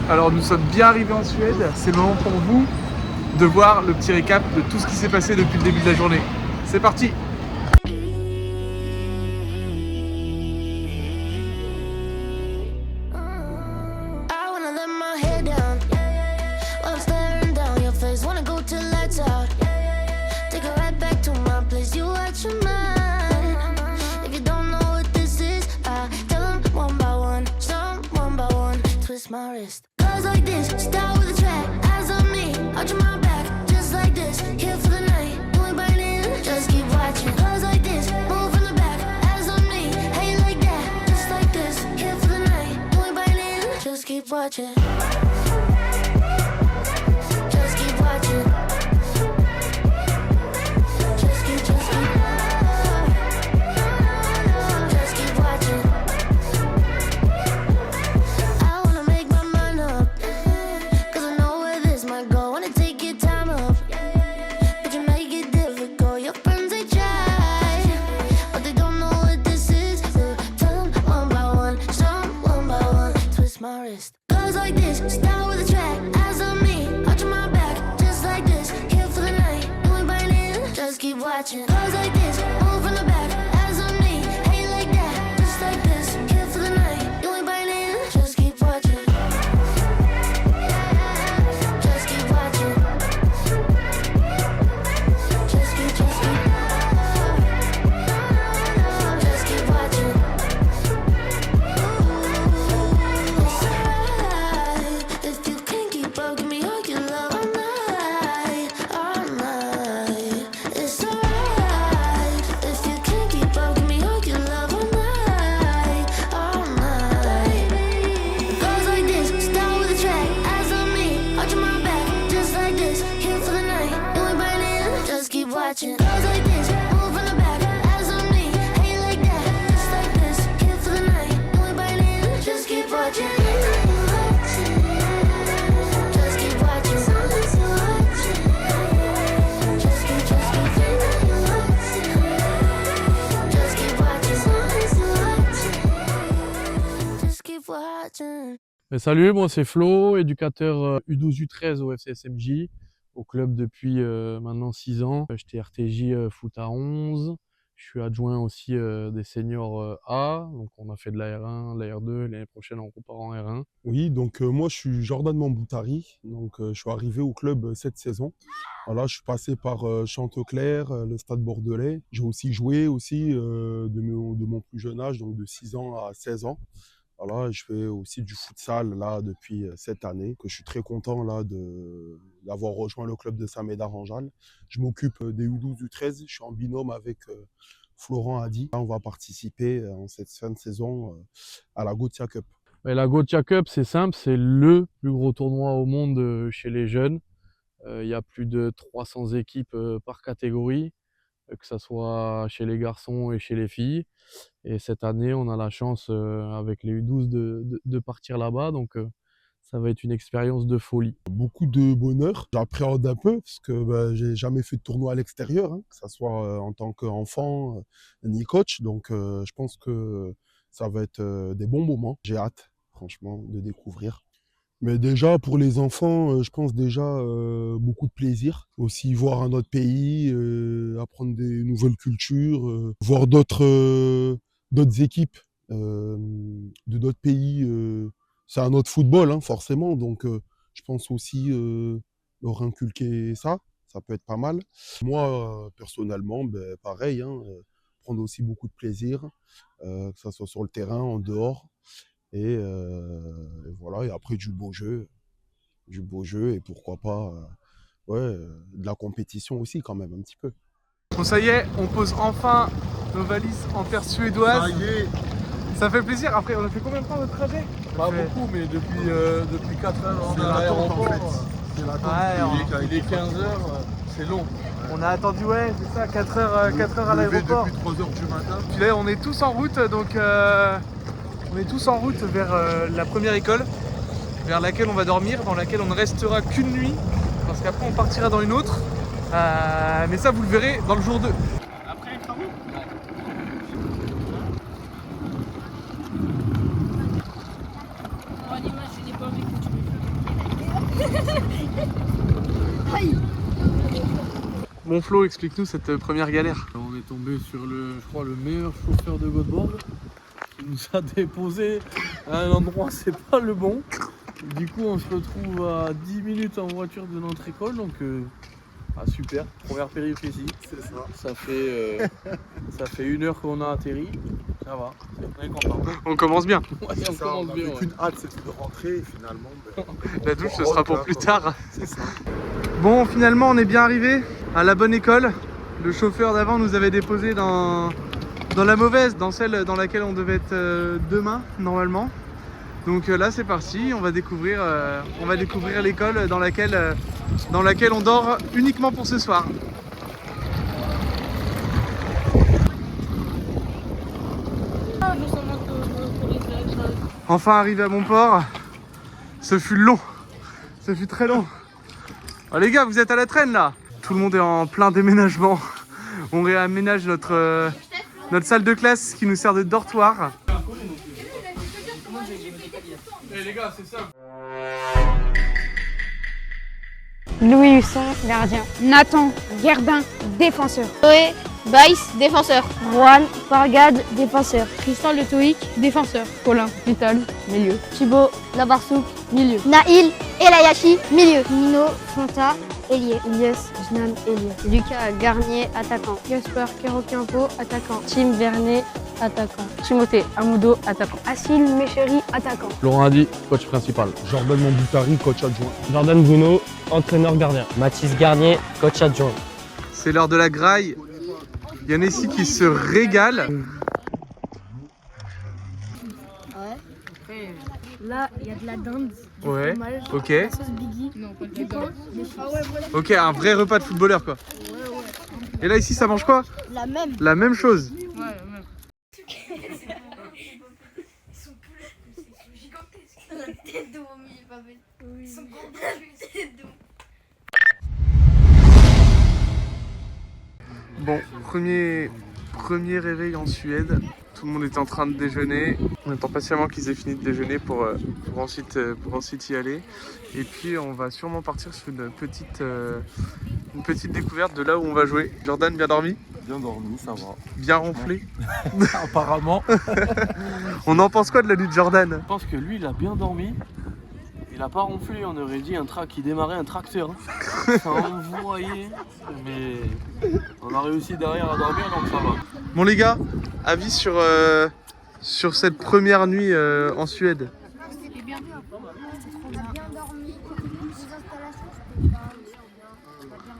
Alors nous sommes bien arrivés en Suède, c'est le moment pour vous de voir le petit récap de tout ce qui s'est passé depuis le début de la journée. C'est parti! My wrist goes like this, start with a track, eyes on me, arch my back, just like this, here for the night, doing burning, just keep watching, goes like this, move from the back, eyes on me, hey like that, just like this, here for the night, doing burning, just keep watching, just keep watching, just keep watching. Goes like this, start with a track, eyes on me, arch my back, just like this, here for the night, doing burning, just keep watching. Goes like this, move from the back, eyes on me, hey like that, just like this, here for the night, doing burning, just keep watching. Just keep watching. Just keep watching. If you can't keep up, give me all your love all night, all night. It's alright. If you can't keep up, give me all your love all night, all night. Goes like this, start with a track, eyes on me, arch my back, just like this, here for the night, doing burning, just keep watching. Goes like this, move from the back, eyes on me, hey like that, just like this, here for the night, doing burning, just keep watching. Salut, moi c'est Flo, éducateur U12-U13 au FC SMJ, au club depuis maintenant 6 ans. J'étais RTJ foot à 11, je suis adjoint aussi des seniors A, donc on a fait de la R1, la R2, l'année prochaine on repart en R1. Oui, donc moi je suis Jordan Mamboutari, donc je suis arrivé au club cette saison. Voilà, je suis passé par Chanteclair, le Stade Bordelais. J'ai aussi joué aussi de mon plus jeune âge, donc de 6 ans à 16 ans. Voilà, je fais aussi du futsal là depuis cette année, que je suis très content là d'avoir rejoint le club de Saint-Médard-en-Jalles. Je m'occupe des U12, U13, je suis en binôme avec Florent Hadi. Là, on va participer en cette fin de saison à la Gothia Cup. Et la Gothia Cup, c'est simple, c'est le plus gros tournoi au monde chez les jeunes. Il y a plus de 300 équipes par catégorie, que ce soit chez les garçons et chez les filles. Et cette année, on a la chance avec les U12 de partir là-bas, donc ça va être une expérience de folie. Beaucoup de bonheur, j'appréhende un peu parce que j'ai jamais fait de tournoi à l'extérieur, hein, que ce soit en tant qu'enfant ni coach, donc je pense que ça va être des bons moments. J'ai hâte, franchement, de découvrir. Mais déjà, pour les enfants, je pense déjà beaucoup de plaisir. Aussi voir un autre pays, apprendre des nouvelles cultures, voir d'autres équipes de d'autres pays. C'est un autre football, hein, forcément. Donc, je pense aussi leur inculquer ça. Ça peut être pas mal. Moi, personnellement, pareil, hein, prendre aussi beaucoup de plaisir, que ça soit sur le terrain, en dehors. Et voilà, et après du beau jeu et pourquoi pas de la compétition aussi quand même un petit peu. Bon ça y est, on pose enfin nos valises en terre suédoise. Ça y est. Ça fait plaisir. Après, on a fait combien de temps de trajet? Pas beaucoup, mais depuis 4 heures, on est à l'aéroport. en fait. C'est l'attente. Ouais, Il est 15 heures, c'est long. On a attendu, ouais, c'est ça, 4 heures à l'aéroport. Depuis 3 heures du matin. Puis là, on est tous en route, donc on est tous en route vers la première école, vers laquelle on va dormir, dans laquelle on ne restera qu'une nuit, parce qu'après on partira dans une autre. Mais ça, vous le verrez dans le jour 2. Après les travaux ? L'image, je n'ai pas envie que tu me Bon Flo, explique-nous cette première galère. On est tombé sur je crois, le meilleur chauffeur de Göteborg qui nous a déposé à un endroit, c'est pas le bon. Du coup, on se retrouve à 10 minutes en voiture de notre école, donc super, première péripétie. C'est ça. Ça fait 1 heure qu'on a atterri, ça va, on est content. On commence bien. Ouais, C'est on ça, commence on bien. avait Ouais. qu'une hâte, c'était de rentrer et finalement. La douche, ce sera pour plus tard. C'est ça. Bon, finalement, on est bien arrivé à la bonne école. Le chauffeur d'avant nous avait déposé dans la mauvaise, dans celle dans laquelle on devait être demain, normalement. Donc là, c'est parti. On va découvrir l'école dans laquelle on dort uniquement pour ce soir. Enfin arrivé à mon port. Ce fut long. Ce fut très long. Oh, les gars, vous êtes à la traîne là. Tout le monde est en plein déménagement. On réaménage notre salle de classe qui nous sert de dortoir. Les gars, c'est ça. Louis Husson, gardien. Nathan Guerdin, défenseur. Noé Baïs, défenseur. Juan Pargade, défenseur. Tristan Le Toïc, défenseur. Colin Vital, milieu. Thibaut Labarsouk, Milieu. Naïl Elayachi, milieu. Nino Fonta, ailier. Ilyes Jnan, ailier. Lucas Garnier, attaquant. Gasper Keroquimpo, attaquant. Tim Vernet, attaquant. Timothée Amoudo, attaquant. Assil Méchéry, attaquant. Laurent Hadi, coach principal. Jordan Mamboutari, coach adjoint. Jordan Bruno, entraîneur gardien. Mathis Garnier, coach adjoint. C'est l'heure de la graille. Il y en a ici qui se régalent. Là, il y a de la dinde. Ouais, ok. Sauce Biggie. Du pain, des chips. Ok, un vrai repas de footballeur quoi. Et là ici ça mange quoi? La même. La même chose. Bon, premier réveil en Suède. Tout le monde est en train de déjeuner. On attend patiemment qu'ils aient fini de déjeuner pour ensuite y aller. Et puis on va sûrement partir sur une petite découverte de là où on va jouer. Jordan, bien dormi? Bien dormi, ça va. Bien ronflé? Apparemment. On en pense quoi de la nuit de Jordan? Je pense que lui, il a bien dormi. Il a pas ronflé, on aurait dit qui démarrait un tracteur. Ça envoyait, mais on a réussi derrière à dormir, donc ça va. Bon les gars, avis sur cette première nuit en Suède. C'était bien. On a bien dormi. Les installations, c'était pas bien.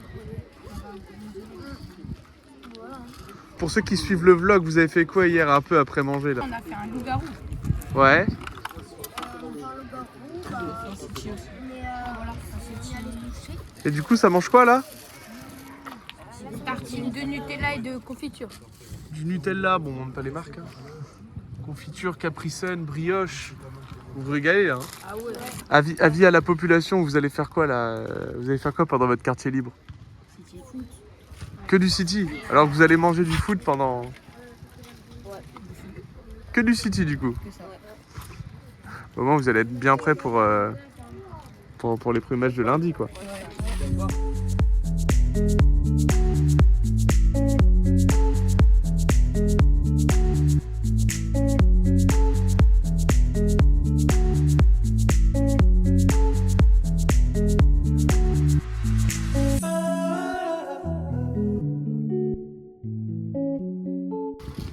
Voilà. Pour ceux qui suivent le vlog, vous avez fait quoi hier un peu après manger là? On a fait un loup-garou. Ouais. Et du coup ça mange quoi là? Une tartine de Nutella et de confiture. Du Nutella, bon on n'aime pas les marques. Hein. Confiture, Capri-Sun, brioche. Vous vous régalez là. Hein. Ah ouais. Avis à la population, vous allez faire quoi là? Vous allez faire quoi pendant votre quartier libre? City foot. Que du City. Alors que vous allez manger du foot pendant... Que du City du coup. Que ça, ouais. Au moment où vous allez être bien prêts pour les premiers matchs de lundi quoi.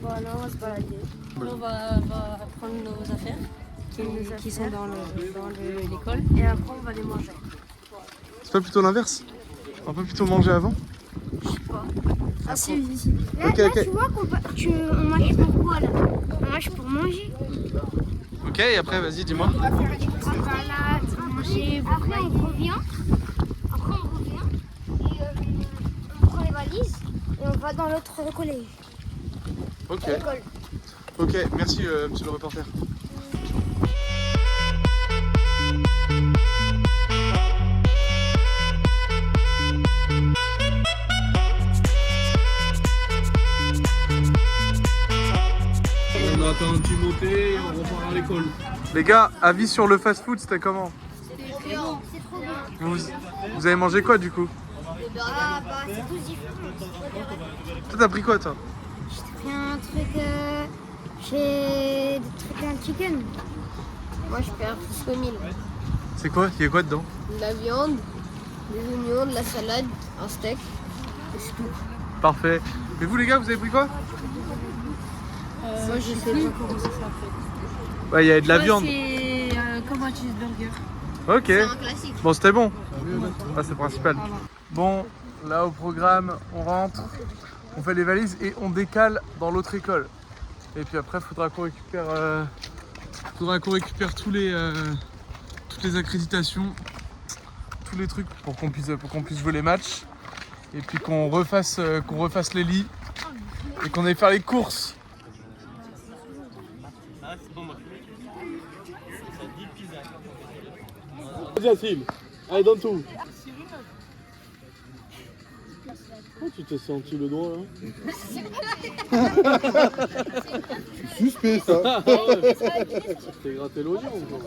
Voilà, on va se balader. On va prendre nos affaires qui sont dans l'école. Et après, on va les manger. C'est pas plutôt l'inverse? On peut plutôt manger avant? Ah si, ici. Là, Ok, là ok. tu vois on mange pour quoi là? On mange pour manger. Ok, et après vas-y dis-moi. On va là manger. Après on revient. Et on prend les valises et on va dans l'autre collège. Ok. L'école. Ok, merci monsieur le reporter. On attend Timothée et on repart à l'école. Les gars, avis sur le fast-food, c'était comment? C'est trop Vous avez mangé quoi du coup? Ah bah c'est tout différent. Toi t'as pris quoi toi? J'ai pris un truc, j'ai des trucs un chicken. Moi, je fais un Frisco 1000. C'est quoi? Il y a quoi dedans? De la viande, des oignons, de la salade, un steak. Et c'est tout. Parfait. Et vous les gars, vous avez pris quoi? Moi, je sais pas comment ça s'appelle. Ouais, il y a de la viande. C'est comme un cheeseburger. Ok. C'est un classique. Bon, c'était bon. Ah, c'est le principal. Bon, là au programme, on rentre, on fait les valises et on décale dans l'autre école. Et puis après, faudra qu'on récupère, toutes les accréditations, tous les trucs pour qu'on puisse jouer les matchs. Et puis qu'on refasse les lits et qu'on aille faire les courses. Yacine, allez, donne tout. Oh, tu t'es senti le doigt là? Suspect ça. T'es gratté l'oignon encore.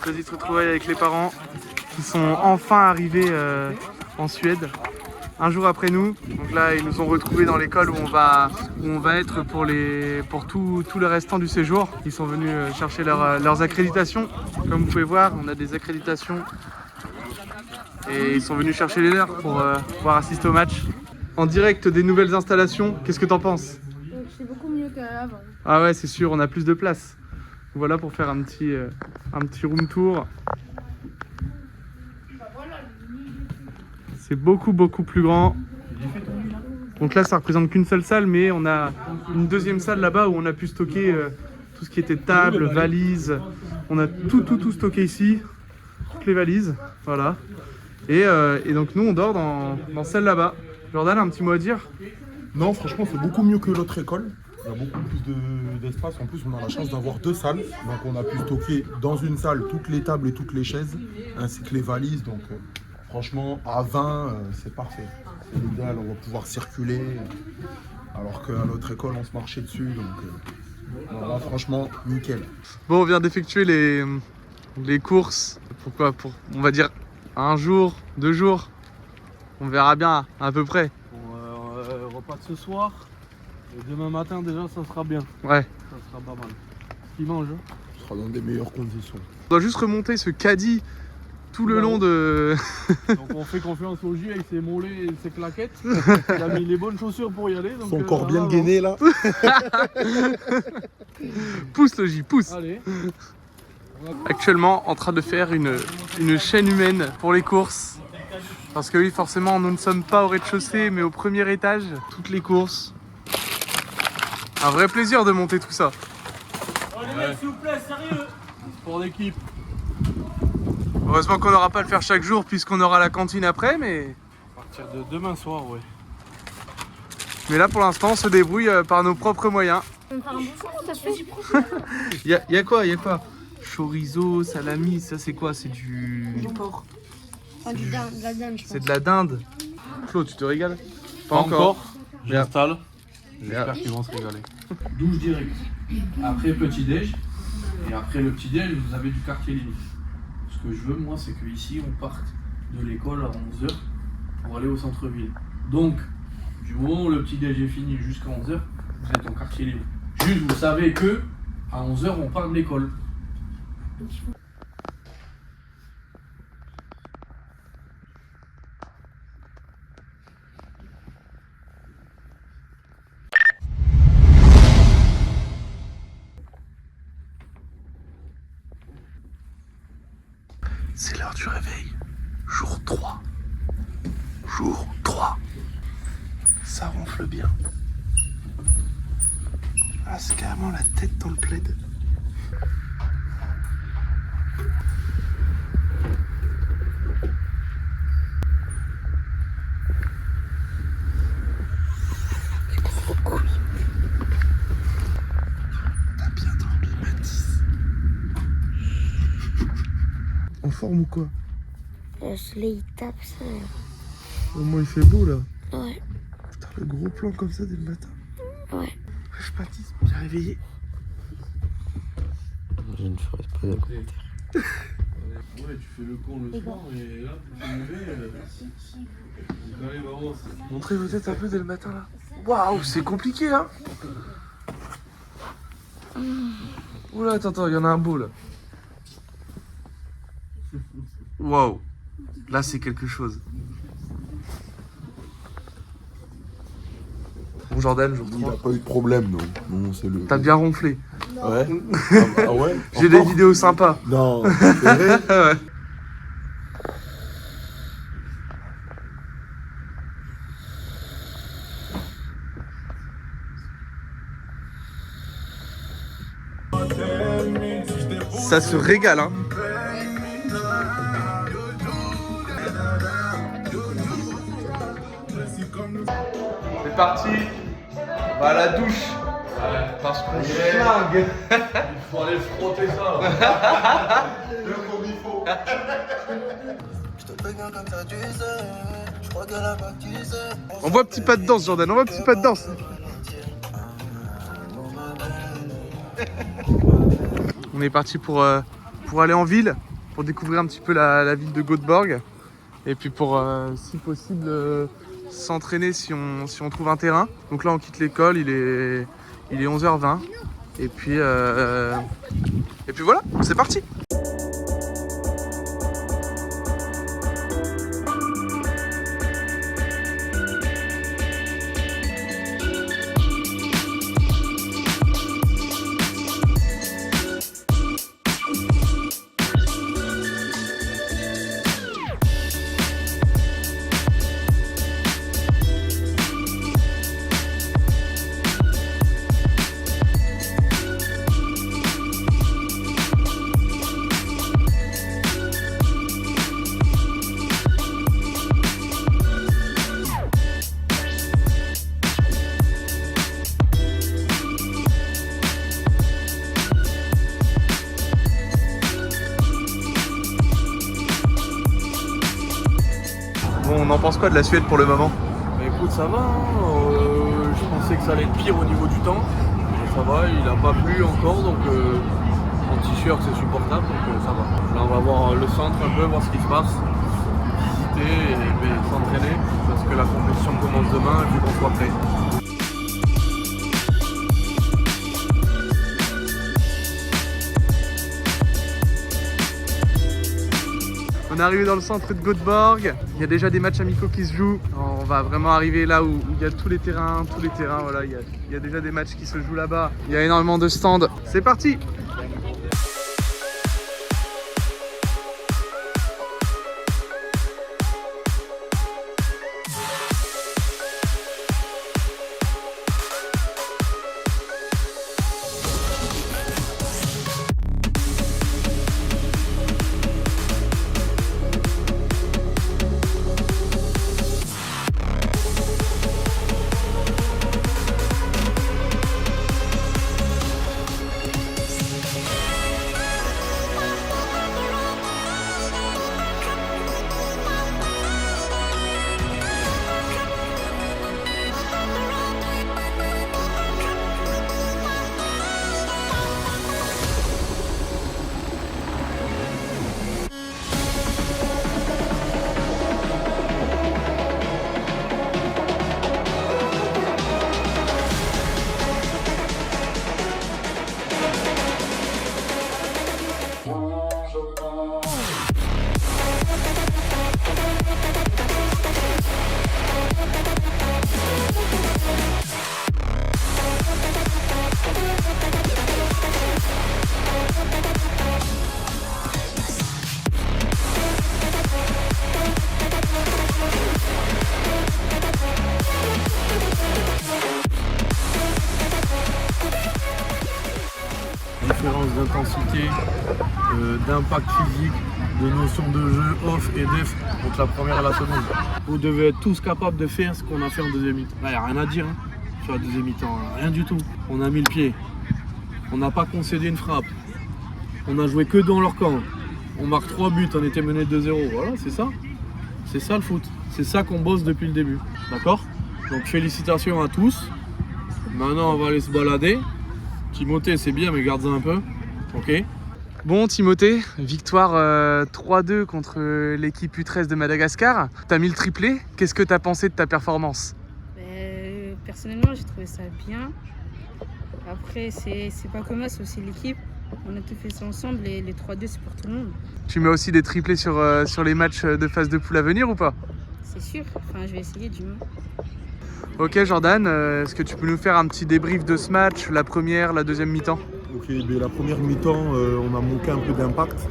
Petite retrouvaille avec les parents qui sont enfin arrivés en Suède un jour après nous. Donc là ils nous ont retrouvés dans l'école où on va être pour tout le restant du séjour. Ils sont venus chercher leurs accréditations. Comme vous pouvez voir, on a des accréditations et ils sont venus chercher les leurs pour pouvoir assister au match. En direct des nouvelles installations, qu'est-ce que t'en penses? C'est beaucoup mieux qu'avant. Ah ouais, c'est sûr, on a plus de place. Voilà pour faire un petit room tour. C'est beaucoup plus grand. Donc là ça représente qu'une seule salle, mais on a une deuxième salle là-bas où on a pu stocker tout ce qui était table, valises. On a tout stocké ici, toutes les valises, voilà. Et donc nous on dort dans celle là-bas. Jordan, un petit mot à dire? Non, franchement, c'est beaucoup mieux que l'autre école. Il y a beaucoup plus d'espace. En plus, on a la chance d'avoir 2 salles. Donc, on a pu stocker dans une salle toutes les tables et toutes les chaises, ainsi que les valises. Donc, franchement, à 20, c'est parfait. C'est l'idéal, on va pouvoir circuler. Alors qu'à l'autre école, on se marchait dessus. Donc, là, franchement, nickel. Bon, on vient d'effectuer les courses. Pourquoi? Pour, on va dire, 1 jour, 2 jours. On verra bien à peu près. Repas de ce soir. Et demain matin déjà ça sera bien. Ouais. Ça sera pas mal. Ce qu'il mange. Ce sera dans des meilleures conditions. On doit juste remonter ce caddie tout le long de... Donc on fait confiance au J avec ses mollets et ses claquettes. Il a mis les bonnes chaussures pour y aller. Donc Son corps bien gainé là. Pousse le J, pousse. Allez. Actuellement en train de faire une chaîne humaine pour les courses. Parce que oui, forcément, nous ne sommes pas au rez-de-chaussée, mais au premier étage, toutes les courses. Un vrai plaisir de monter tout ça. Allez, s'il vous plaît, sérieux. Pour l'équipe. Heureusement qu'on n'aura pas à le faire chaque jour, puisqu'on aura la cantine après, mais... À partir de demain soir, ouais. Mais là, pour l'instant, on se débrouille par nos propres moyens. Il y a quoi? Chorizo, salami, ça c'est quoi? C'est du porc. De la dinde, je pense. C'est de la dinde. Claude, tu te régales? Pas encore. Bien. J'installe. J'espère qu'ils vont se régaler. Douche directe. Après petit déj. Et après le petit déj, vous avez du quartier libre. Ce que je veux, moi, c'est qu'ici, on parte de l'école à 11h pour aller au centre-ville. Donc, du moment où le petit déj est fini jusqu'à 11h, vous êtes en quartier libre. Juste, vous savez que à 11h, on part de l'école. C'est l'heure du réveil. Jour 3. Jour 3. Ça ronfle bien. Ah, c'est carrément la tête dans le plaid. T'as bien dormi, Mathis. En forme ou quoi? Le soleil il tape ça. Au moins il fait beau là. Ouais, Putain, le gros plan comme ça dès le matin. ouais. Je pâtisse, bien réveillé. Je ne ferai pas de commentaire. Ouais, tu fais le con le soir et là, tu te lever. Allez, vamos. Montrez vos têtes un peu dès le matin là. Waouh, c'est compliqué hein. Oula, attends, il y en a un beau là. Waouh, là c'est quelque chose. Bon Jordan, jour Il n'a 3. pas eu de problème, non. Non, c'est le. T'as bien ronflé. Ouais. Ah ouais. J'ai des Encore vidéos sympas. Non, c'est vrai. Ouais. Ça se régale hein. C'est parti. On va à la douche. Parce qu'on flingue. Il faut aller frotter ça. On voit un petit pas de danse Jordan, on voit un petit pas de danse. On est parti pour aller en ville, pour découvrir un petit peu la ville de Göteborg. Et puis pour, si possible, s'entraîner si on trouve un terrain. Donc là on quitte l'école, il est 11h20. Et puis voilà, c'est parti. Bon, on en pense quoi de la Suède pour le moment? Bah écoute, ça va, hein. Je pensais que ça allait être pire au niveau du temps. Mais ça va, il a pas plu encore, donc en t-shirt c'est supportable, donc ça va. Là on va voir le centre un peu, voir ce qui se passe, visiter et s'entraîner, parce que la compétition commence demain et puis qu'on soit prêt. On est arrivé dans le centre de Göteborg, il y a déjà des matchs amicaux qui se jouent. On va vraiment arriver là où il y a tous les terrains, voilà, il y a déjà des matchs qui se jouent là-bas. Il y a énormément de stands. C'est parti! Différence d'intensité, d'impact physique, de notion de jeu off et def entre la première et la seconde. Vous devez être tous capables de faire ce qu'on a fait en deuxième mi-temps. Là, il n'y a rien à dire hein, sur la deuxième mi-temps, hein. Rien du tout. On a mis le pied, on n'a pas concédé une frappe, on a joué que dans leur camp. on marque 3 buts, on était mené 2-0. Voilà, c'est ça. C'est ça le foot. C'est ça qu'on bosse depuis le début. D'accord? Donc félicitations à tous. Maintenant, on va aller se balader. Timothée, c'est bien, mais garde-en un peu. Ok? Bon Timothée, victoire 3-2 contre l'équipe U13 de Madagascar. T'as mis le triplé, qu'est-ce que t'as pensé de ta performance? Personnellement, j'ai trouvé ça bien. Après, c'est pas comme moi, c'est aussi l'équipe. On a tout fait ça ensemble et les 3-2, c'est pour tout le monde. Tu mets aussi des triplés sur les matchs de phase de poule à venir ou pas? C'est sûr, enfin, je vais essayer du moins. Ok Jordan, est-ce que tu peux nous faire un petit débrief de ce match, la première, la deuxième mi-temps? Ok, mais la première mi-temps, on a manqué un peu d'impact.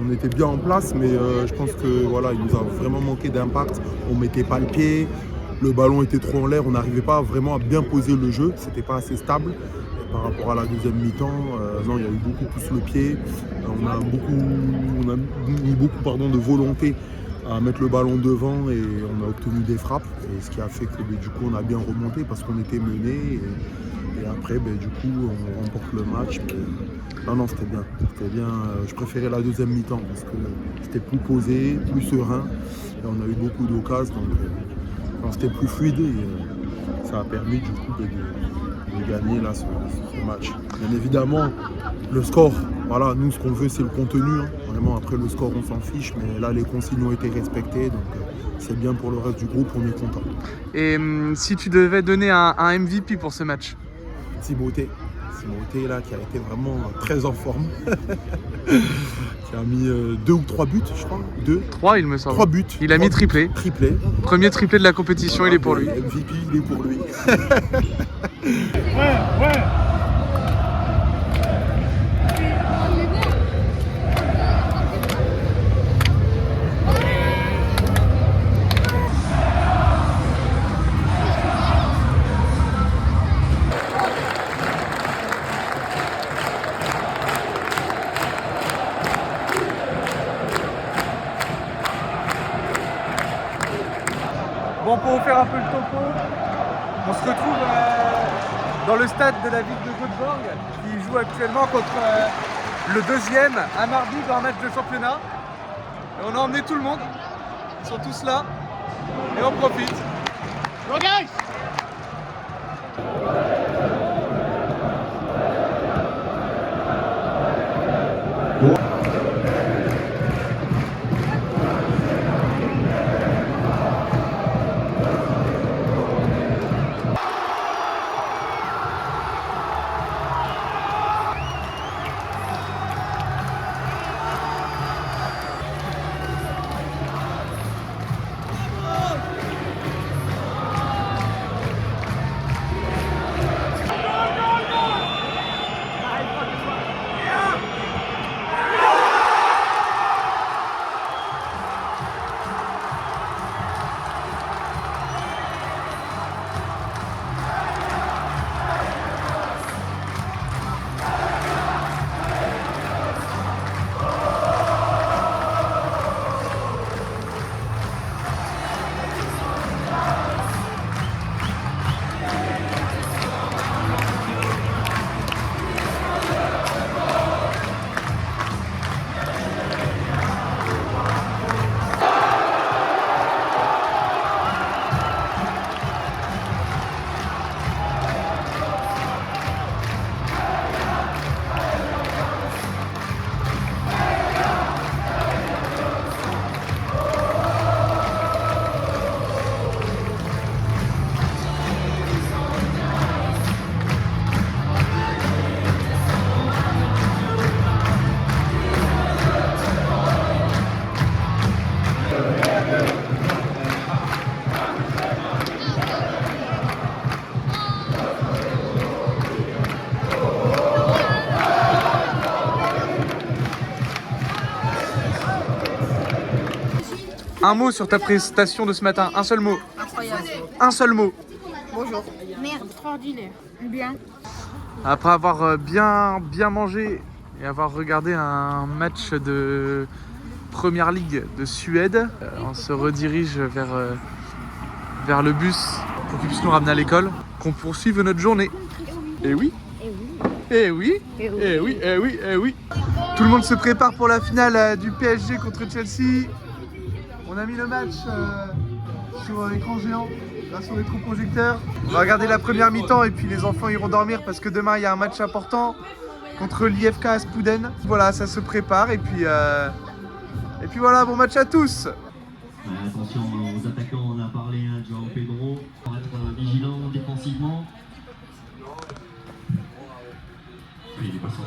On était bien en place, mais je pense que voilà, il nous a vraiment manqué d'impact. On mettait pas le pied, le ballon était trop en l'air, on n'arrivait pas vraiment à bien poser le jeu, c'était pas assez stable. Et par rapport à la deuxième mi-temps, non, il y a eu beaucoup plus le pied. On a mis beaucoup de volonté à mettre le ballon devant et on a obtenu des frappes. Et ce qui a fait que du coup on a bien remonté parce qu'on était mené. Et après, du coup, on remporte le match. Non, c'était bien. C'était bien. Je préférais la deuxième mi-temps parce que c'était plus posé, plus serein. Et on a eu beaucoup d'occasions. Donc, c'était plus fluide et ça a permis du coup de gagner là, ce match. Bien évidemment, le score, voilà, nous, ce qu'on veut, c'est le contenu. Hein. Vraiment, après le score, on s'en fiche. Mais là, les consignes ont été respectées. Donc, c'est bien pour le reste du groupe. On est content. Et si tu devais donner un MVP pour ce match? Timothée là qui a été vraiment très en forme qui a mis 2 ou 3 buts je crois 3 il me semble. 3 buts. Il a mis triplé. Premier triplé de la compétition, voilà, il est pour lui. MVP, il est pour lui. Ouais. Bon, pour vous faire un peu le topo, on se retrouve dans le stade de la ville de Göteborg qui joue actuellement contre le deuxième à Mardi dans un match de championnat. Et on a emmené tout le monde, ils sont tous là et on profite. Go guys! Un mot sur ta prestation de ce matin, un seul mot. Incroyable. Un seul mot. Bonjour. Merde, extraordinaire. Bien. Après avoir bien mangé et avoir regardé un match de Première Ligue de Suède, on se redirige vers le bus pour qu'il puisse nous ramener à l'école, qu'on poursuive notre journée. Et oui. Et oui. Et oui. Et oui. Et oui. Et oui. Tout le monde se prépare pour la finale du PSG contre Chelsea. On a mis le match sur écran géant, là sur l'électroprojecteur. On va regarder la première mi-temps et puis les enfants iront dormir parce que demain il y a un match important contre l'IFK Aspuden. Voilà, ça se prépare et puis voilà, bon match à tous. Attention aux attaquants, on a parlé, João Pedro, pour être vigilant défensivement. Oui, il est passé.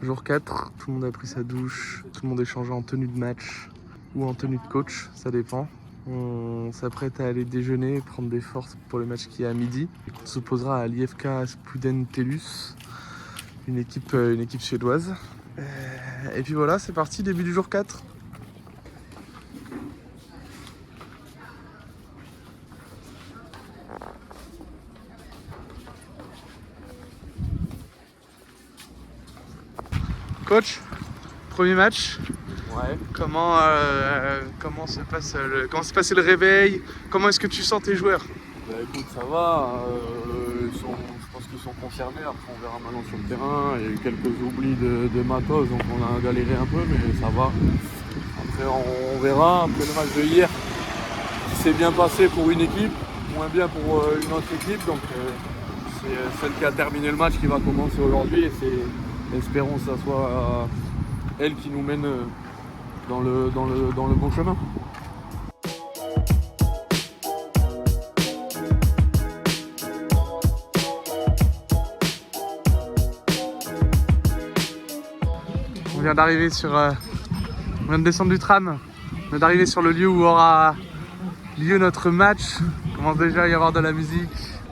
Jour 4, tout le monde a pris sa douche, tout le monde est changé en tenue de match ou en tenue de coach, ça dépend. On s'apprête à aller déjeuner, prendre des forces pour le match qui est à midi. On s'opposera à l'IFK Aspuden Tellus, une équipe suédoise. Et puis voilà, c'est parti, début du jour 4. Coach, premier match. Ouais. Comment se passe passé le réveil? Comment est-ce que tu sens tes joueurs? Bah écoute, ça va. Je pense qu'ils sont concernés. Après, on verra maintenant sur le terrain. Il y a eu quelques oublis de matos, donc on a galéré un peu, mais ça va. Après, on verra. Après le match de hier, c'est bien passé pour une équipe, moins bien pour une autre équipe. Donc c'est celle qui a terminé le match qui va commencer aujourd'hui. Et espérons que ça soit elle qui nous mène dans le bon chemin. On vient d'arriver on vient de descendre du tram. On vient d'arriver sur le lieu où aura lieu notre match. Il commence déjà à y avoir de la musique.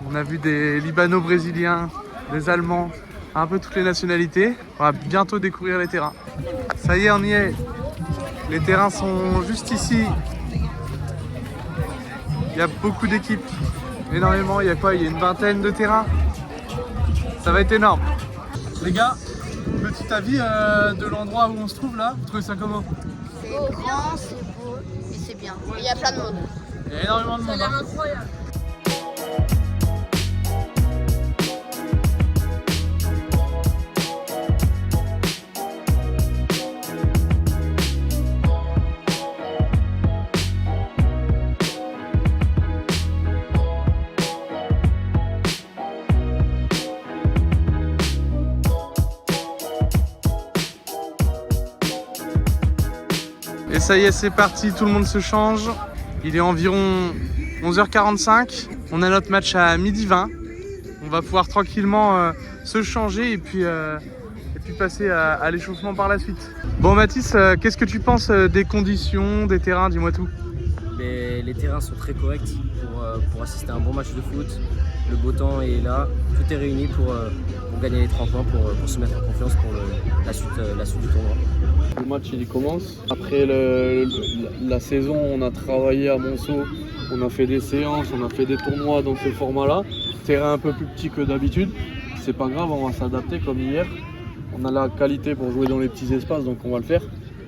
On a vu des Libano-Brésiliens, des Allemands, un peu toutes les nationalités. On va bientôt découvrir les terrains. Ça y est, on y est. Les terrains sont juste ici. Il y a beaucoup d'équipes, énormément. Il y a quoi? Il y a une vingtaine de terrains. Ça va être énorme. Les gars, petit avis de l'endroit où on se trouve là. Vous trouvez ça comment? C'est grand, c'est beau et c'est bien. Il y a plein de monde. Il y a énormément de monde. Ça a l'air incroyable. Et ça y est, c'est parti, tout le monde se change. Il est environ 11h45. On a notre match à 12h20. On va pouvoir tranquillement se changer et puis passer à l'échauffement par la suite. Bon Mathis, qu'est-ce que tu penses des conditions, des terrains? Dis-moi tout. Les terrains sont très corrects pour assister à un bon match de foot. Le beau temps est là, tout est réuni pour gagner les 3 points, pour se mettre en confiance pour la suite du tournoi. Le match il commence. Après la saison, on a travaillé à Monceau, on a fait des séances, on a fait des tournois dans ce format-là. Terrain un peu plus petit que d'habitude. C'est pas grave, on va s'adapter comme hier. On a la qualité pour jouer dans les petits espaces, donc on va le faire.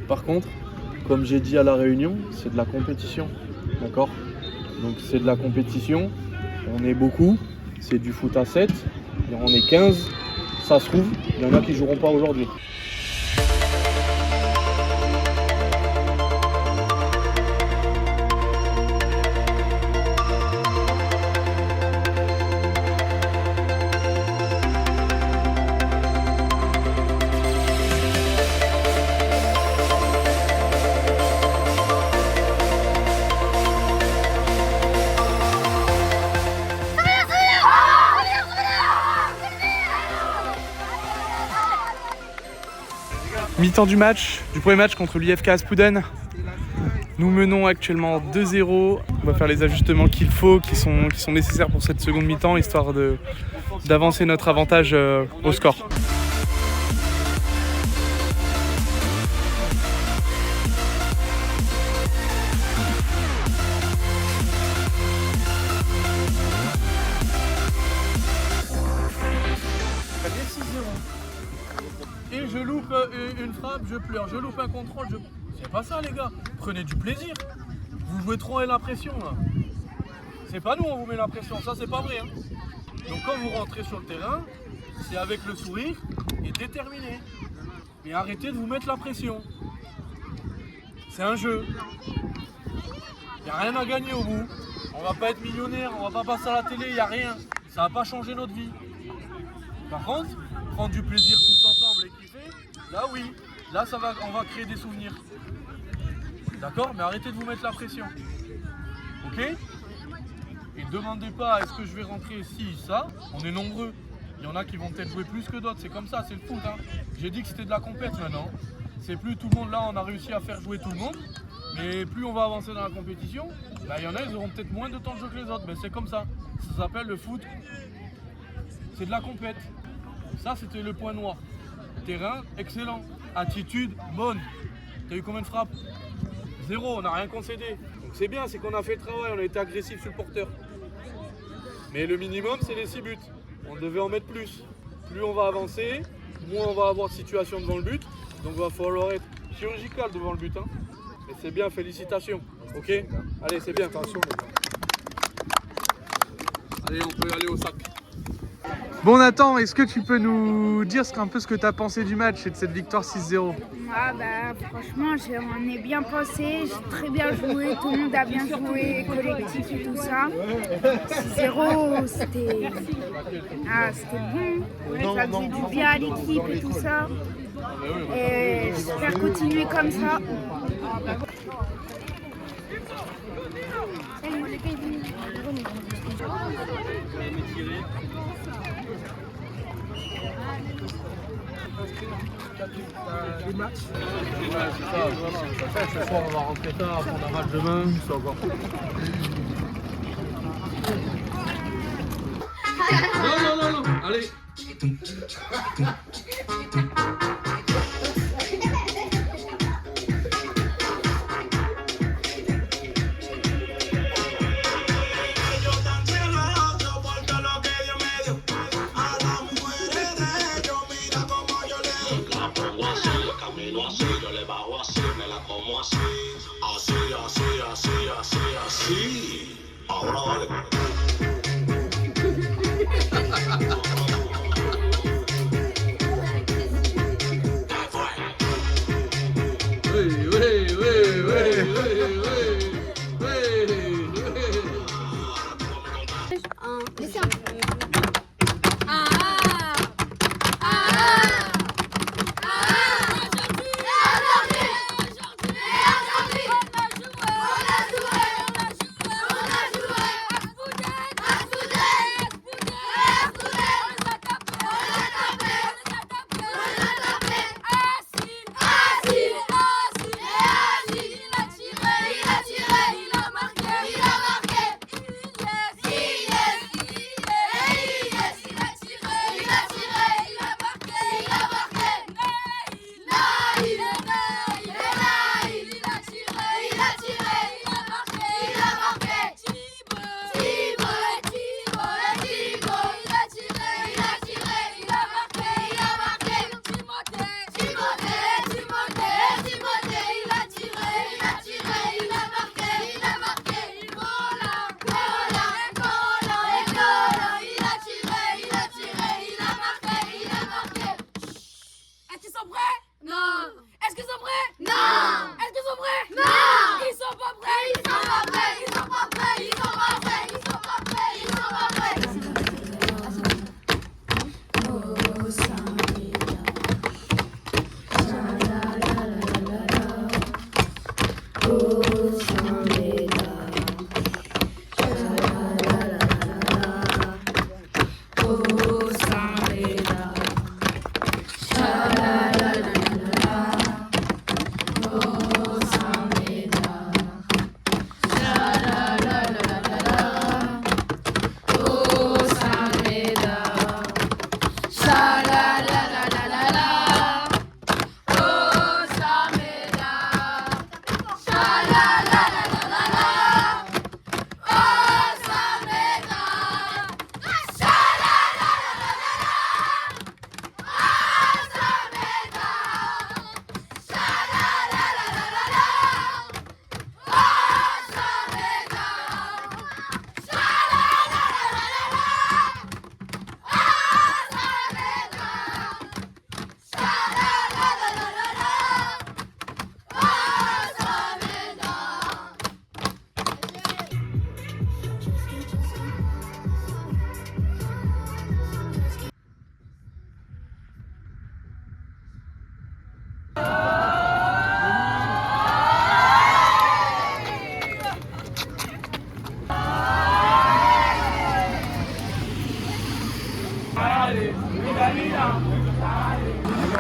Par contre, comme j'ai dit à la réunion, c'est de la compétition. D'accord? Donc c'est de la compétition. On est beaucoup. C'est du foot à 7. On est 15. Ça se trouve, il y en a qui joueront pas aujourd'hui. Mi-temps du premier match contre l'IFK Aspuden. Nous menons actuellement 2-0. On va faire les ajustements qu'il faut, qui sont nécessaires pour cette seconde mi-temps, histoire d'avancer notre avantage au score. Et je loupe une frappe, je pleure. Je loupe un contrôle, C'est pas ça les gars. Prenez du plaisir. Vous jouez trop à la pression là. C'est pas nous, on vous met la pression, ça c'est pas vrai. Hein. Donc quand vous rentrez sur le terrain, c'est avec le sourire et déterminé. Mais arrêtez de vous mettre la pression. C'est un jeu. Il n'y a rien à gagner au bout. On va pas être millionnaire, on va pas passer à la télé, il n'y a rien. Ça va pas changer notre vie. Par contre, prendre du plaisir tous ensemble et kiffer, là oui, là on va créer des souvenirs. D'accord? Mais arrêtez de vous mettre la pression. Ok? Et demandez pas est-ce que je vais rentrer si, ça. On est nombreux. Il y en a qui vont peut-être jouer plus que d'autres. C'est comme ça, c'est le foot. Hein. J'ai dit que c'était de la compète maintenant. C'est plus tout le monde là, on a réussi à faire jouer tout le monde. Mais plus on va avancer dans la compétition, bah, il y en a, ils auront peut-être moins de temps de jeu que les autres. Mais c'est comme ça. Ça s'appelle le foot. C'est de la compète. Ça, c'était le point noir. Terrain, excellent. Attitude, bonne. T'as eu combien de frappes? 0, on n'a rien concédé. Donc c'est bien, c'est qu'on a fait le travail, on a été agressif sur le porteur. Mais le minimum, c'est les 6 buts. On devait en mettre plus. Plus on va avancer, moins on va avoir de situation devant le but. Donc il va falloir être chirurgical devant le but. Hein. Et c'est bien, félicitations. Ok? Allez, c'est bien. Attention. Allez, on peut aller au sac. Bon Nathan, est-ce que tu peux nous dire un peu ce que tu as pensé du match et de cette victoire 6-0? Ah bah franchement, on est bien passé, j'ai très bien joué, tout le monde a bien joué, collectif et tout ça. 6-0, c'était bon, ça faisait du bien à l'équipe et tout ça. Et j'espère continuer comme ça. Les matchs. C'est ça, voilà. Ce soir, on va rentrer tard, on a un match demain, c'est encore. Non, allez. Ahora vale.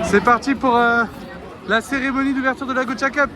C'est parti pour la cérémonie d'ouverture de la Gocha Cup.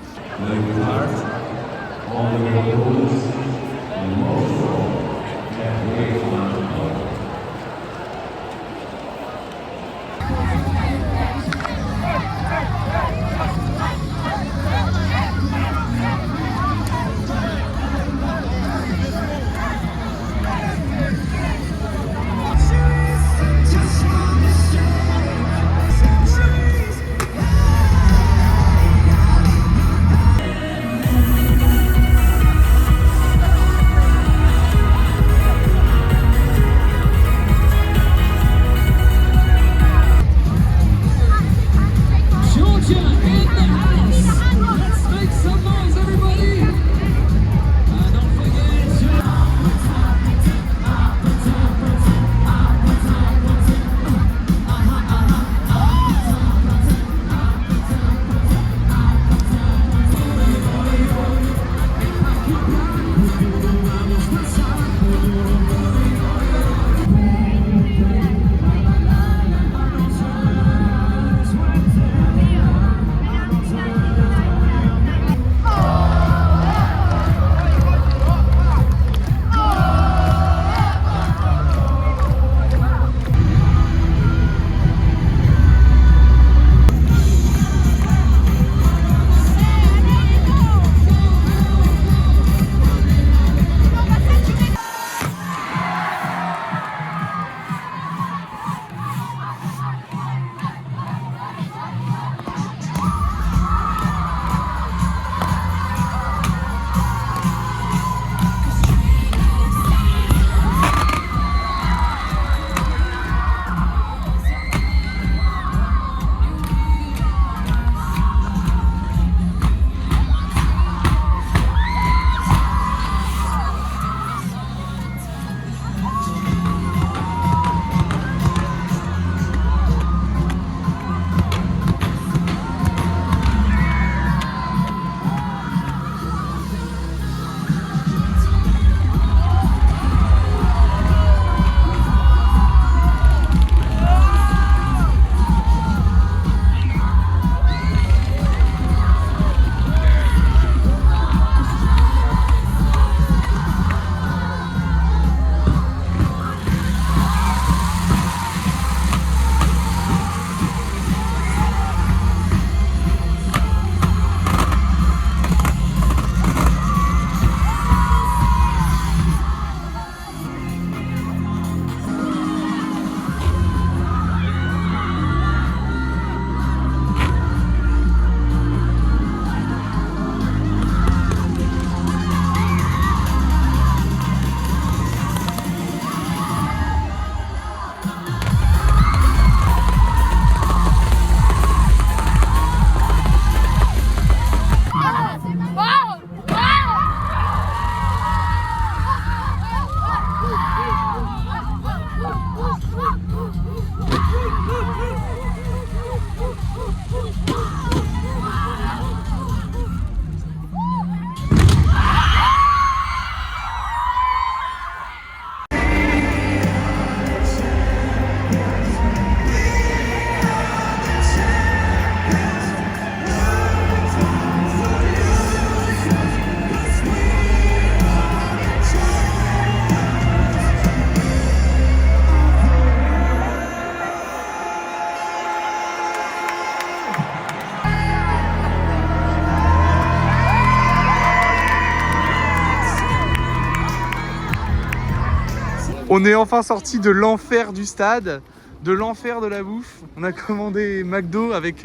On est enfin sorti de l'enfer du stade, de l'enfer de la bouffe. On a commandé McDo avec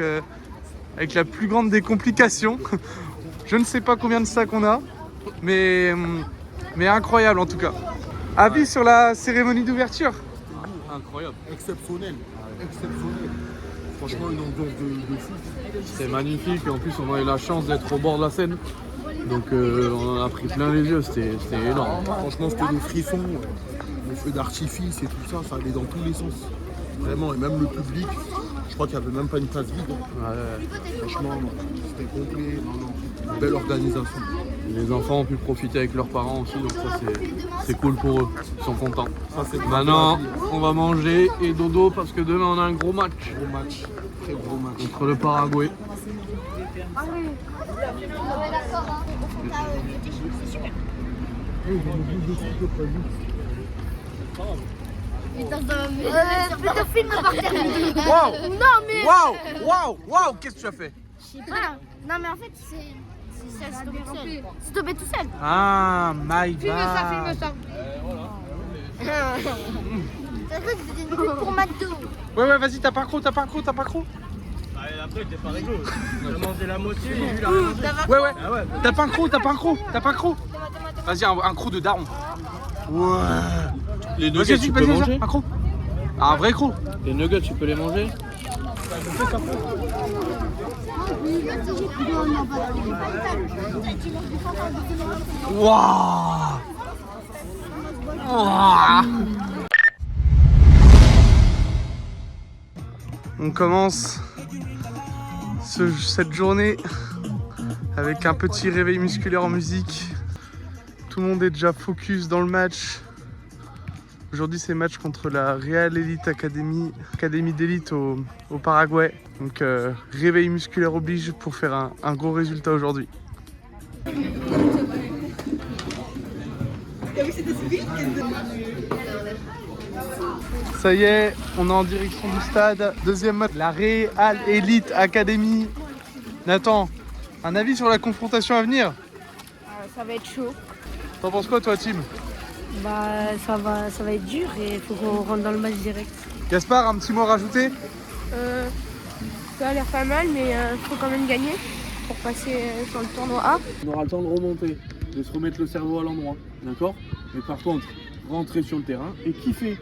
la plus grande des complications. Je ne sais pas combien de sacs on a, mais incroyable en tout cas. Avis sur la cérémonie d'ouverture? Incroyable. Exceptionnel. Exceptionnel. Franchement, une ambiance de fou. C'était magnifique et en plus on a eu la chance d'être au bord de la Seine. Donc on en a pris plein les yeux, c'était énorme. Franchement, c'était des frissons, le feu d'artifice et tout ça, ça allait dans tous les sens. Vraiment, et même le public, je crois qu'il n'y avait même pas une place vide. Franchement, non. C'était complet. Non. Belle organisation. Les enfants ont pu profiter avec leurs parents aussi, donc ça c'est cool pour eux. Ils sont contents. Ça, c'est Maintenant, on va manger et dodo parce que demain on a un gros match. gros match. Très gros match. Contre le Paraguay. Plutôt film par terre. Waouh! Non, mais. Waouh! Qu'est-ce que tu as fait? Je sais pas. Non, mais en fait, c'est ça se tombait tout seul. C'est tombé tout seul. Ah, my Filme bad. ça. T'as cru que c'était une pub pour McDo. Ouais, vas-y, t'as pas accro. Après, t'es pas rigolo. On a mangé la moitié et lui, il a rien mangé. Ouais. Ah ouais, T'as pas un croc. Vas-y, un croc de daron. Ouais. Les Vas-y, nuggets, tu peux manger? un croc. Ah, un vrai croc. Les nuggets, tu peux les manger? Waouh. On commence cette journée avec un petit réveil musculaire en musique. Tout le monde est déjà focus dans le match. Aujourd'hui c'est match contre la Real Elite Academy d'élite au Paraguay. Donc réveil musculaire oblige pour faire un gros résultat aujourd'hui. Ça y est, on est en direction du stade. Deuxième match, la Real Elite Academy. Nathan, un avis sur la confrontation à venir? Ça va être chaud. T'en penses quoi toi, Tim? Bah, ça va être dur et il faut qu'on rentre dans le match direct. Gaspard, un petit mot à rajouter? Ça a l'air pas mal, mais il faut quand même gagner pour passer sur le tournoi A. On aura le temps de remonter, de se remettre le cerveau à l'endroit, d'accord? Mais par contre, rentrer sur le terrain et kiffer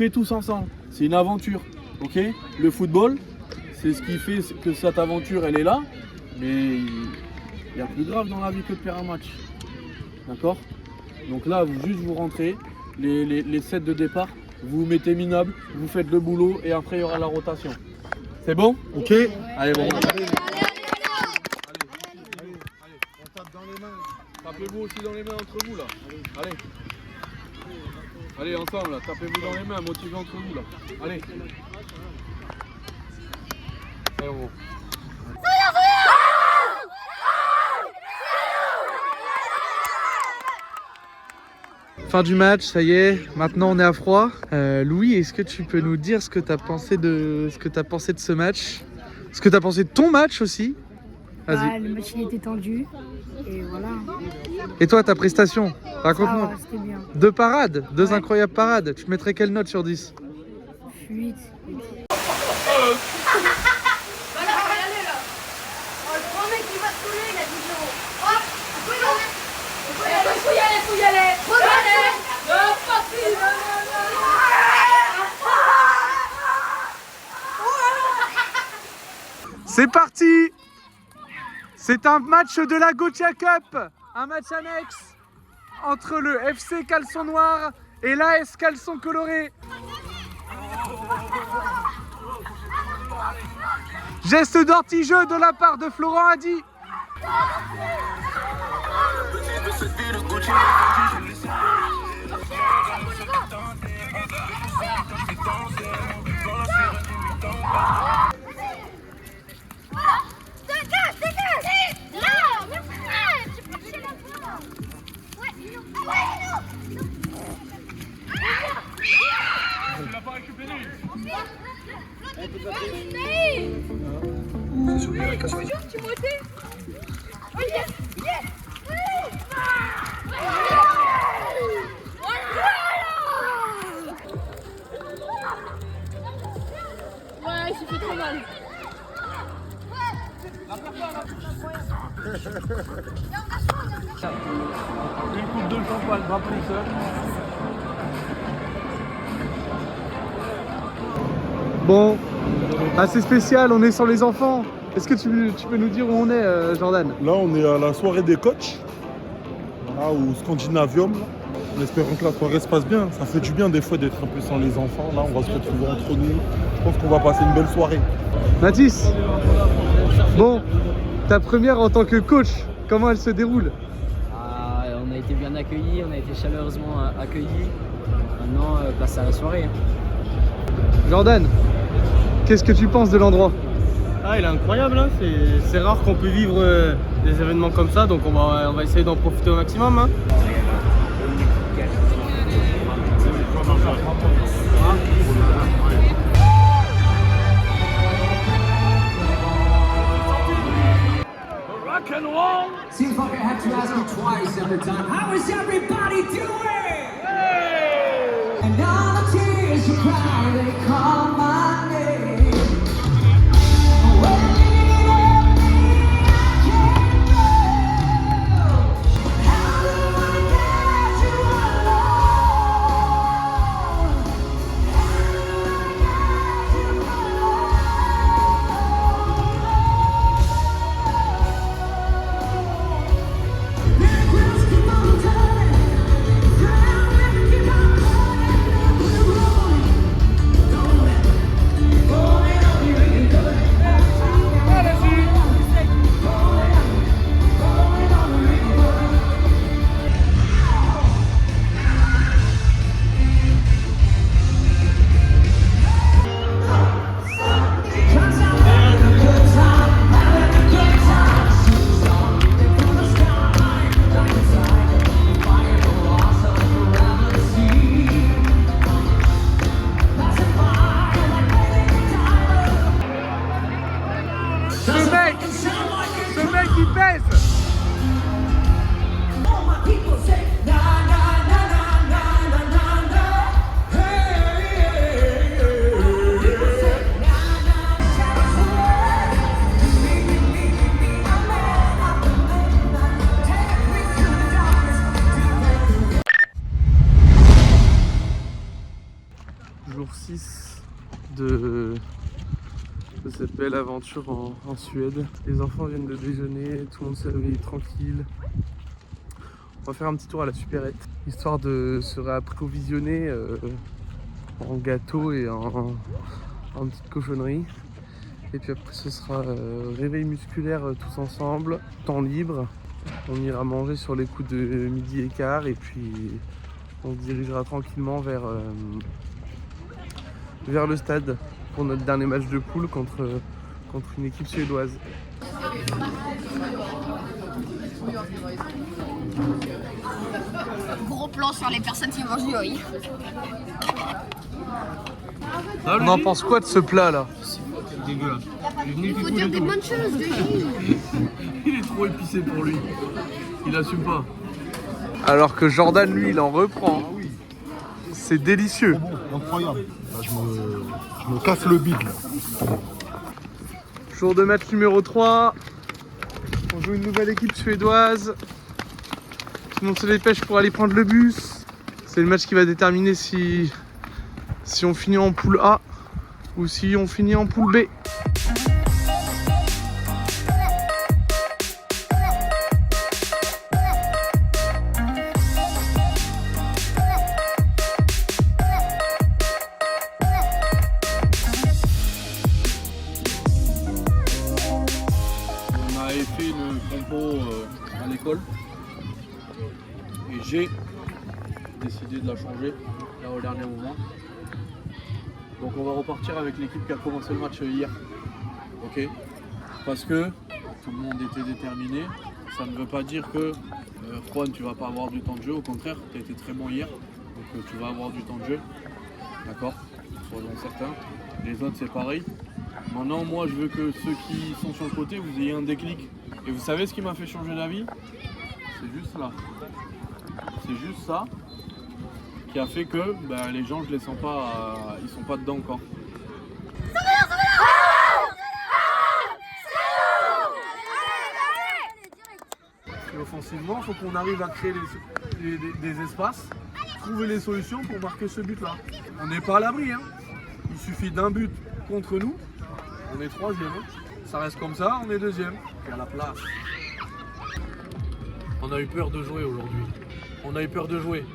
tous ensemble. C'est une aventure, ok? Le football, c'est ce qui fait que cette aventure, elle est là, mais il y a plus grave dans la vie que de perdre un match, d'accord? Donc là, vous rentrez, les sets de départ, vous vous mettez minable, vous faites le boulot et après il y aura la rotation. C'est bon? Ok? Allez, bon. Allez, on tape dans les mains. Tapez-vous aussi dans les mains entre vous là. Allez. Allez, ensemble là, tapez-vous dans les mains, motivez entre vous là. Allez. Allez, on va. Fin du match, ça y est, maintenant on est à froid. Louis, est-ce que tu peux nous dire ce que tu as pensé de ce match? Ce que tu as pensé de ton match aussi? Vas-y. Le match il était tendu et voilà. Et toi, ta prestation? Raconte-moi. C'était bien. 2 parades, 2 incroyables parades. Tu mettrais quelle note sur 10? 8. Faut y aller. C'est parti! C'est un match de la Gothia Cup, un match annexe entre le FC Caleçon Noir et l'AS Caleçon Coloré. Geste d'anti-jeu de la part de Florent Hadi. Ouais, il s'est fait trop mal. Une coupe de champagne, pas plus seul. Bon, assez spécial, on est sans les enfants. Est-ce que tu peux nous dire où on est, Jordan? Là, on est à la soirée des coachs, là, au Scandinavium. En espérant que la soirée se passe bien. Ça fait du bien des fois d'être un peu sans les enfants. Là, on va se retrouver entre nous. Je pense qu'on va passer une belle soirée. Mathis, bon, ta première en tant que coach, comment elle se déroule? On a été bien accueillis, on a été chaleureusement accueillis. Maintenant, place à la soirée. Jordan, qu'est-ce que tu penses de l'endroit? Ah, il est incroyable, hein. C'est rare qu'on peut vivre des événements comme ça, donc on va essayer d'en profiter au maximum. Hein. Rock and roll. Seems like I have to ask you twice every time. How is everybody doing? Hey! And all the tears you cry, they call my name. Ce mec il pèse. Jour 6 de cette belle aventure en Suède. Les enfants viennent de déjeuner, tout le monde s'est réveillé tranquille. On va faire un petit tour à la supérette, histoire de se réapprovisionner en gâteaux et en petites cochonneries. Et puis après ce sera réveil musculaire tous ensemble, temps libre. On ira manger sur les coups de midi et quart et puis on se dirigera tranquillement vers le stade pour notre dernier match de poule contre une équipe suédoise. Gros plan sur les personnes qui mangent du oi. On en pense quoi de ce plat là? Dégueulasse. Il faut dire des bonnes choses de Gilles. Il est trop épicé pour lui. Il assume pas. Alors que Jordan lui il en reprend. C'est délicieux. Incroyable. Là, je me casse le bide. Jour de match numéro 3. On joue une nouvelle équipe suédoise. Tout le monde se dépêche pour aller prendre le bus. C'est le match qui va déterminer si on finit en poule A ou si on finit en poule B. On avait fait le compo à l'école et j'ai décidé de la changer là au dernier moment. Donc on va repartir avec l'équipe qui a commencé le match hier. Ok. Parce que tout le monde était déterminé. Ça ne veut pas dire que Juan tu vas pas avoir du temps de jeu. Au contraire, tu as été très bon hier. Donc tu vas avoir du temps de jeu. D'accord? Soyons certains. Les autres c'est pareil. Maintenant moi je veux que ceux qui sont sur le côté vous ayez un déclic. Et vous savez ce qui m'a fait changer d'avis? C'est juste là. C'est juste ça qui a fait que les gens je les sens pas, ils sont pas dedans encore. Et offensivement, il faut qu'on arrive à créer des espaces, trouver les solutions pour marquer ce but-là. On n'est pas à l'abri, hein. Il suffit d'un but contre nous, on est 3e. Hein. Ça reste comme ça, on est 2e. Et à la place. On a eu peur de jouer aujourd'hui. On a eu peur de jouer.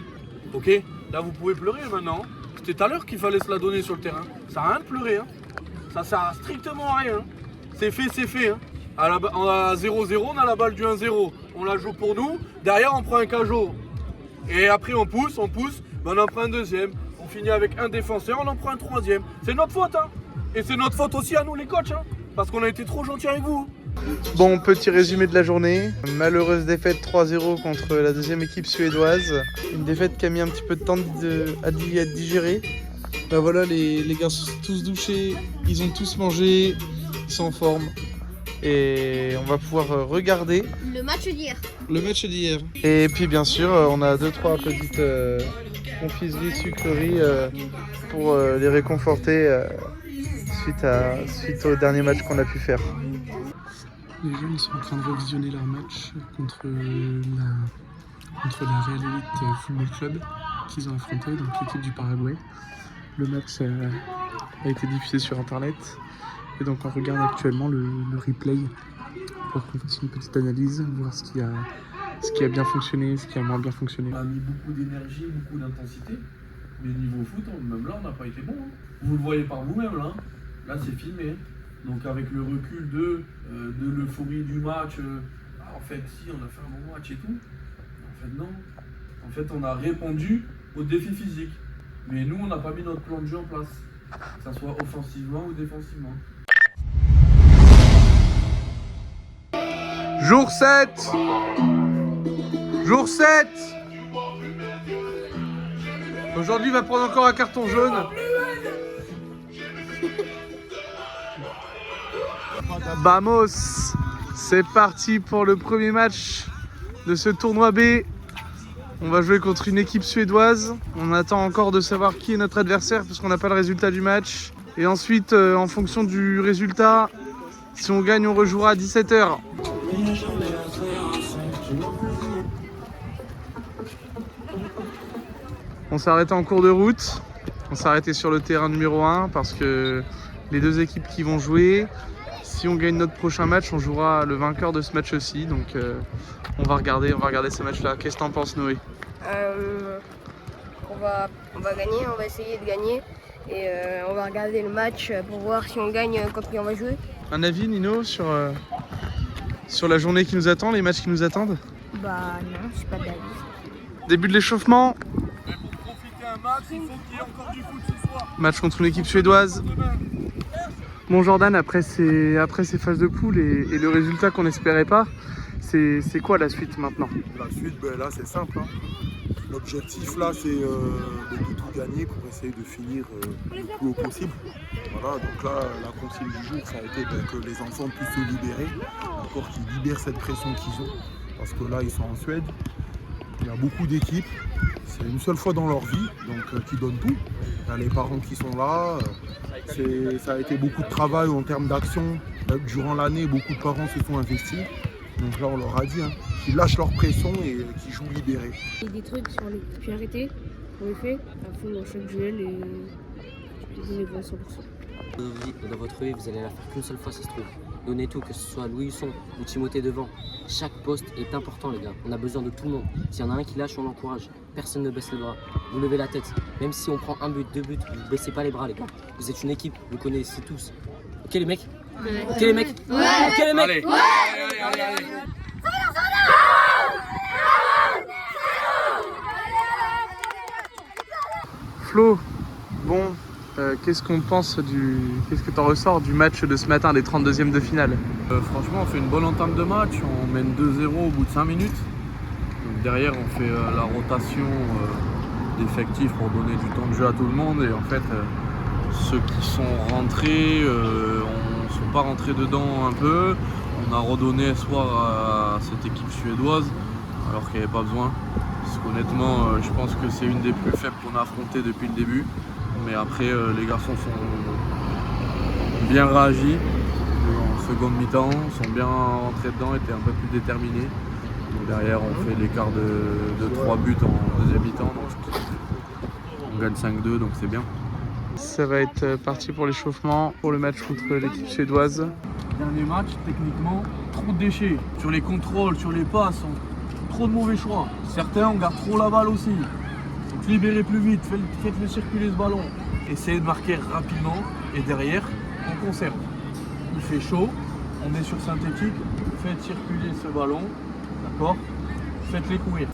Ok? Là, vous pouvez pleurer maintenant. C'était tout à l'heure qu'il fallait se la donner sur le terrain. Ça n'a rien de pleurer. Hein. Ça sert à strictement à rien. C'est fait, c'est fait. Hein. On a 0-0, on a la balle du 1-0. On la joue pour nous. Derrière, on prend un cajot. Et après, on pousse. Ben, on en prend un deuxième. On finit avec un défenseur, on en prend un troisième. C'est notre faute. Hein. Et c'est notre faute aussi à nous, les coachs. Hein. Parce qu'on a été trop gentils avec vous. Bon, petit résumé de la journée. Malheureuse défaite 3-0 contre la deuxième équipe suédoise. Une défaite qui a mis un petit peu de temps à digérer. Bah voilà, les gars sont tous douchés, ils ont tous mangé, ils sont en forme. Et on va pouvoir regarder le match d'hier. Et puis bien sûr, on a 2-3 petites confiseries, sucreries pour les réconforter suite au dernier match qu'on a pu faire. Les jeunes sont en train de revisionner leur match contre la Real Elite Football Club qu'ils ont affronté, donc l'équipe du Paraguay. Le match a été diffusé sur internet et donc on regarde actuellement le replay pour qu'on fasse une petite analyse, voir ce qui a bien fonctionné, ce qui a moins bien fonctionné. On a mis beaucoup d'énergie, beaucoup d'intensité, mais niveau foot, même là on n'a pas été bon. Hein. Vous le voyez par vous-même là, là c'est filmé. Donc avec le recul de l'euphorie du match, en fait si on a fait un bon match et tout, en fait non. En fait on a répondu aux défis physiques. Mais nous, on n'a pas mis notre plan de jeu en place, que ça soit offensivement ou défensivement. Jour 7 Jour 7 Aujourd'hui, il va prendre encore un carton jaune. Vamos! C'est parti pour le premier match de ce tournoi B. On va jouer contre une équipe suédoise. On attend encore de savoir qui est notre adversaire parce qu'on n'a pas le résultat du match. Et ensuite, en fonction du résultat, si on gagne, on rejouera à 17h. On s'est arrêté en cours de route. On s'est arrêté sur le terrain numéro 1 parce que les deux équipes qui vont jouer, si on gagne notre prochain match, on jouera le vainqueur de ce match aussi. Donc on va regarder ce match-là. Qu'est-ce que t'en penses, Noé? On va gagner, on va essayer de gagner. Et on va regarder le match pour voir si on gagne contre qui on va jouer. Un avis, Nino, sur la journée qui nous attend, les matchs qui nous attendent? Bah non, je suis pas d'avis. Début de l'échauffement. Mais pour profiter un match, il faut qu'il y ait encore du foot ce soir. Match contre une équipe suédoise. Bon Jordan, après ces phases de poule et le résultat qu'on n'espérait pas, c'est quoi la suite maintenant? La suite, là c'est simple. Hein. L'objectif là c'est de tout gagner pour essayer de finir le plus haut possible. Voilà, donc là la consigne du jour ça a été que les enfants puissent se libérer, encore qu'ils libèrent cette pression qu'ils ont. Parce que là ils sont en Suède, il y a beaucoup d'équipes, c'est une seule fois dans leur vie, donc qui donnent tout. Il y a les parents qui sont là, ça a été beaucoup de travail en termes d'action. Durant l'année, beaucoup de parents se sont investis. Donc là on leur a dit qu'ils lâchent leur pression et qu'ils jouent libérés. Il y a des trucs sur les coups arrêtés, on les fait à fond dans chaque duel et je les vois 100%. Dans votre vie, vous allez la faire qu'une seule fois, ça se trouve. Donnez tout, que ce soit Louis Husson ou Timothée devant. Chaque poste est important, les gars. On a besoin de tout le monde. S'il y en a un qui lâche, on l'encourage. Personne ne baisse les bras. Vous levez la tête. Même si on prend un but, 2 buts, vous ne baissez pas les bras, les gars. Vous êtes une équipe, vous connaissez tous. Ok, les mecs? Ok, les mecs? Ouais. Ok, les mecs? Allez. Allez. Flo, bon, qu'est-ce qu'on pense qu'est-ce que t'en ressors du match de ce matin, les 32e de finale? Franchement, on fait une bonne entame de match. On mène 2-0 au bout de 5 minutes. Donc derrière, on fait la rotation d'effectifs pour donner du temps de jeu à tout le monde. Et en fait, ceux qui sont rentrés ne sont pas rentrés dedans un peu. On a redonné espoir à cette équipe suédoise alors qu'il n'y avait pas besoin. Parce qu'honnêtement, je pense que c'est une des plus faibles qu'on a affrontées depuis le début. Mais après, les garçons sont bien réagis en seconde mi-temps, sont bien rentrés dedans, étaient un peu plus déterminés. Donc derrière, on fait l'écart de 3 buts en deuxième mi-temps. Donc on gagne 5-2, donc c'est bien. Ça va être parti pour l'échauffement, pour le match contre l'équipe suédoise. Dernier match, techniquement, trop de déchets. Sur les contrôles, sur les passes, trop de mauvais choix. Certains, on garde trop la balle aussi. Donc libérer plus vite, faites-le circuler ce ballon. Essayez de marquer rapidement et derrière, on conserve. Il fait chaud, on est sur synthétique, faites circuler ce ballon, d'accord? Faites-les courir.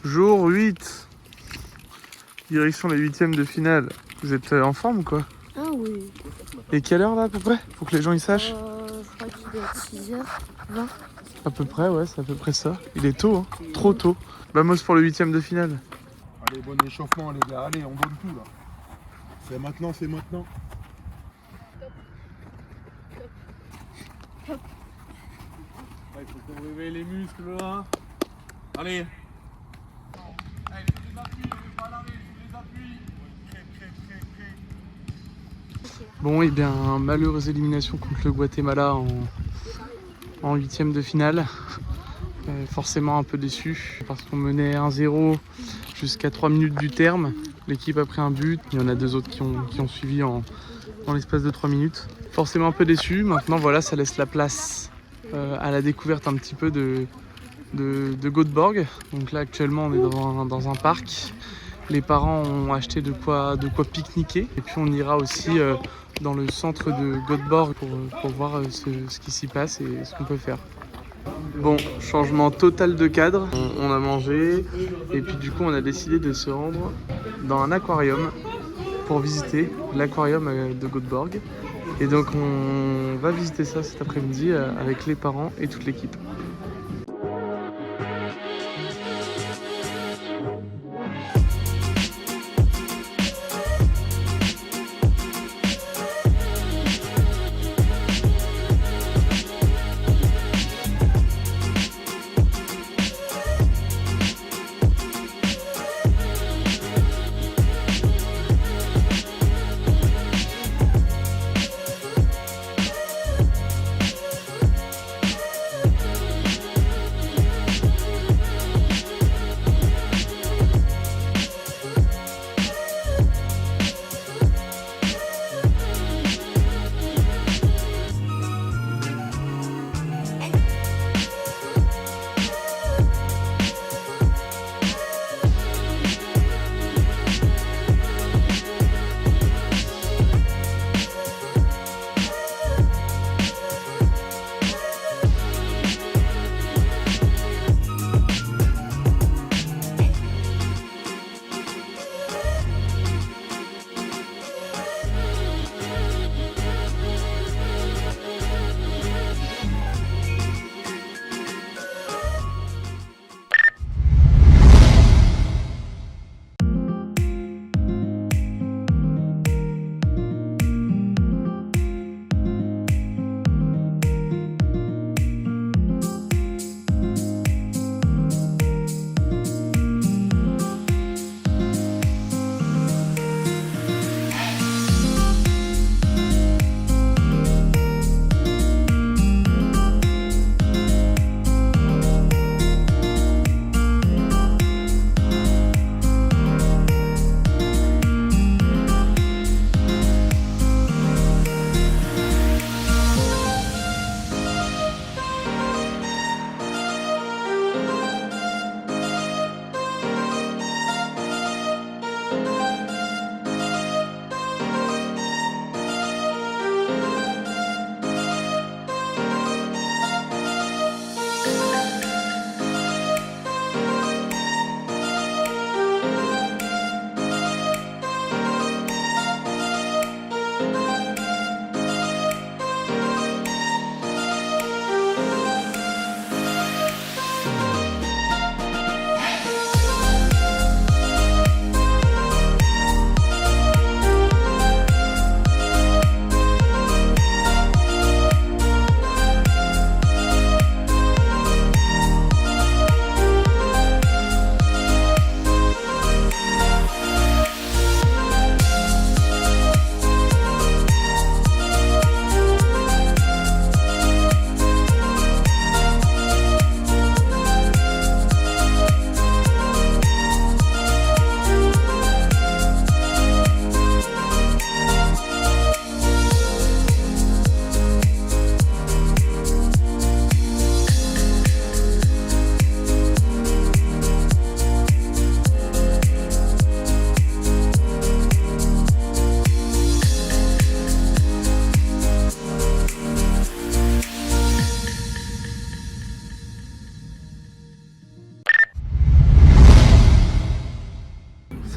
Jour 8, direction les 8e de finale. Vous êtes en forme ou quoi? Ah oui. Et quelle heure là à peu près? Pour que les gens ils sachent. Je crois qu'il doit être 6h20. À peu près, ouais, c'est à peu près ça. Il est tôt, hein. Trop tôt. Vamos pour le 8e de finale. Allez, bon échauffement les gars, allez, on donne tout là. C'est maintenant, c'est maintenant. Il faut qu'on réveille les muscles là. Allez. Bon, et bien, malheureuse élimination contre le Guatemala en 8e de finale. Forcément un peu déçu parce qu'on menait 1-0 jusqu'à 3 minutes du terme. L'équipe a pris un but, il y en a 2 autres qui ont suivi en l'espace de 3 minutes. Forcément un peu déçu, maintenant voilà, ça laisse la place à la découverte un petit peu de Göteborg. Donc là actuellement on est dans un parc. Les parents ont acheté de quoi pique-niquer. Et puis on ira aussi dans le centre de Göteborg pour voir ce qui s'y passe et ce qu'on peut faire. Bon, changement total de cadre. On a mangé et puis du coup on a décidé de se rendre dans un aquarium pour visiter l'aquarium de Göteborg. Et donc on va visiter ça cet après-midi avec les parents et toute l'équipe.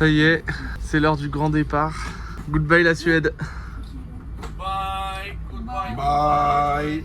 Ça y est, c'est l'heure du grand départ. Goodbye la Suède. Bye. Goodbye. Bye.